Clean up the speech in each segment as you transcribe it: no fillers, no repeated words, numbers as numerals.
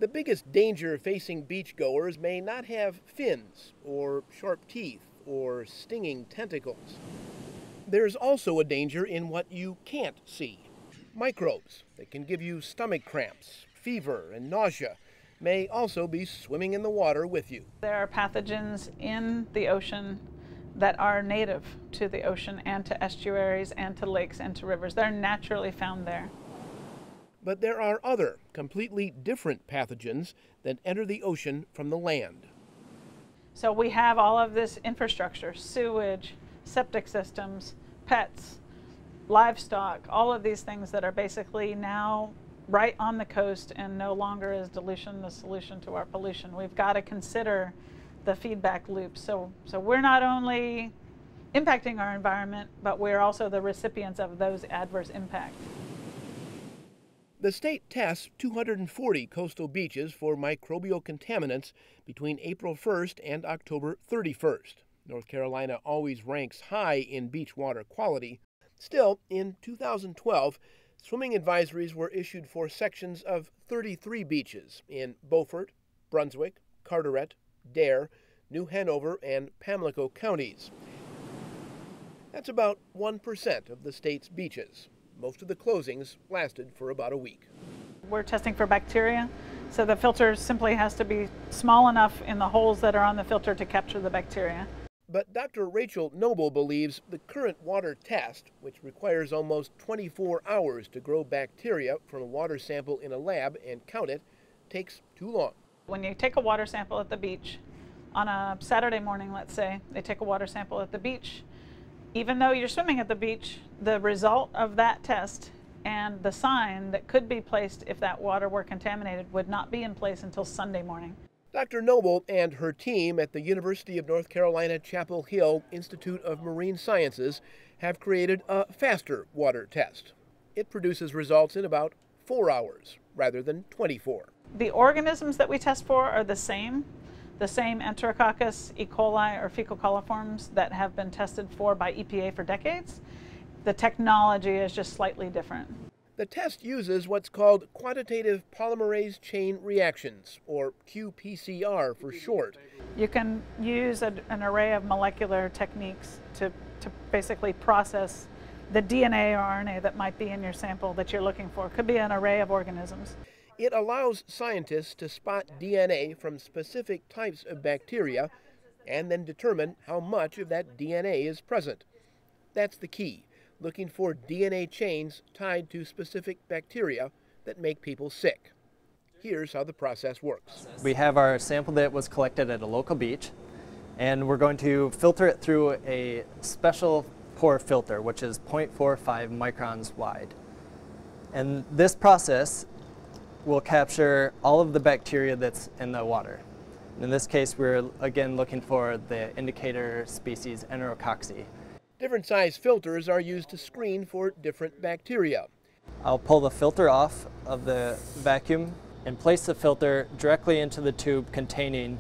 The biggest danger facing beachgoers may not have fins or sharp teeth or stinging tentacles. There's also a danger in what you can't see. Microbes that can give you stomach cramps, fever, and nausea may also be swimming in the water with you. There are pathogens in the ocean that are native to the ocean and to estuaries and to lakes and to rivers. They're naturally found there. But there are other, completely different pathogens that enter the ocean from the land. So we have all of this infrastructure, sewage, septic systems, pets, livestock, all of these things that are basically now right on the coast, and no longer is dilution the solution to our pollution. We've got to consider the feedback loop. So we're not only impacting our environment, but we're also the recipients of those adverse impacts. The state tests 240 coastal beaches for microbial contaminants between April 1st and October 31st. North Carolina always ranks high in beach water quality. Still, in 2012, swimming advisories were issued for sections of 33 beaches in Beaufort, Brunswick, Carteret, Dare, New Hanover, and Pamlico counties. That's about 1% of the state's beaches. Most of the closings lasted for about a week. We're testing for bacteria, so the filter simply has to be small enough in the holes that are on the filter to capture the bacteria. But Dr. Rachel Noble believes the current water test, which requires almost 24 hours to grow bacteria from a water sample in a lab and count it, takes too long. When you take a water sample at the beach, on a Saturday morning, let's say, they take a water sample at the beach. Even though you're swimming at the beach, the result of that test and the sign that could be placed if that water were contaminated would not be in place until Sunday morning. Dr. Noble and her team at the University of North Carolina Chapel Hill Institute of Marine Sciences have created a faster water test. It produces results in about 4 hours rather than 24. The organisms that we test for are the same Enterococcus, E. coli, or fecal coliforms that have been tested for by EPA for decades. The technology is just slightly different. The test uses what's called quantitative polymerase chain reactions, or qPCR for short. You can use an array of molecular techniques to basically process the DNA or RNA that might be in your sample that you're looking for. It could be an array of organisms. It allows scientists to spot DNA from specific types of bacteria and then determine how much of that DNA is present. That's the key, looking for DNA chains tied to specific bacteria that make people sick. Here's how the process works. We have our sample that was collected at a local beach, and we're going to filter it through a special pore filter, which is 0.45 microns wide. And this process will capture all of the bacteria that's in the water. In this case, we're again looking for the indicator species Enterococci. Different size filters are used to screen for different bacteria. I'll pull the filter off of the vacuum and place the filter directly into the tube containing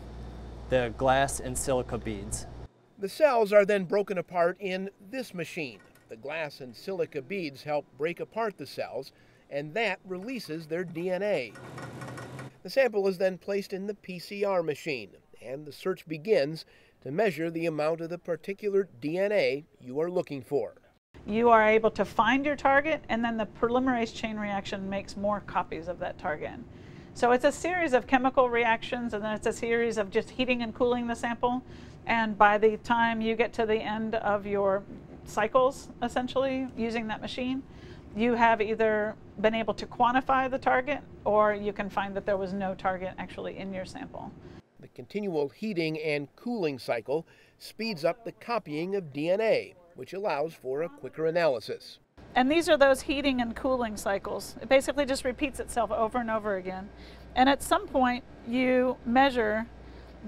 the glass and silica beads. The cells are then broken apart in this machine. The glass and silica beads help break apart the cells, and that releases their DNA. The sample is then placed in the PCR machine, and the search begins to measure the amount of the particular DNA you are looking for. You are able to find your target, and then the polymerase chain reaction makes more copies of that target. So it's a series of chemical reactions, and then it's a series of just heating and cooling the sample. And by the time you get to the end of your cycles, essentially, using that machine, you have either been able to quantify the target, or you can find that there was no target actually in your sample. The continual heating and cooling cycle speeds up the copying of DNA, which allows for a quicker analysis. And these are those heating and cooling cycles. It basically just repeats itself over and over again. And at some point, you measure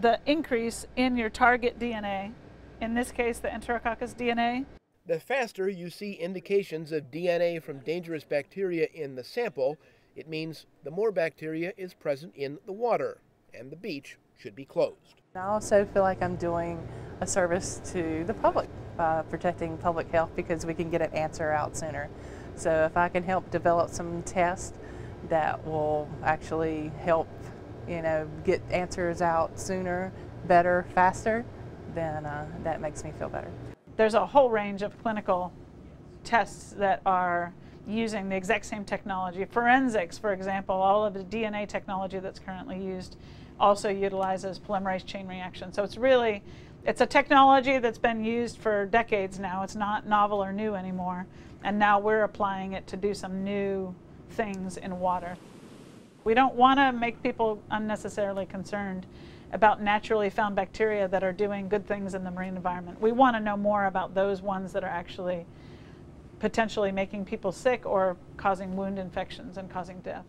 the increase in your target DNA, in this case, the Enterococcus DNA. The faster you see indications of DNA from dangerous bacteria in the sample, it means the more bacteria is present in the water, and the beach should be closed. I also feel like I'm doing a service to the public by protecting public health, because we can get an answer out sooner. So if I can help develop some tests that will actually help get answers out sooner, better, faster, then that makes me feel better. There's a whole range of clinical tests that are using the exact same technology. Forensics, for example, all of the DNA technology that's currently used also utilizes polymerase chain reaction. So it's a technology that's been used for decades now. It's not novel or new anymore. And now we're applying it to do some new things in water. We don't want to make people unnecessarily concerned about naturally found bacteria that are doing good things in the marine environment. We want to know more about those ones that are actually potentially making people sick or causing wound infections and causing death.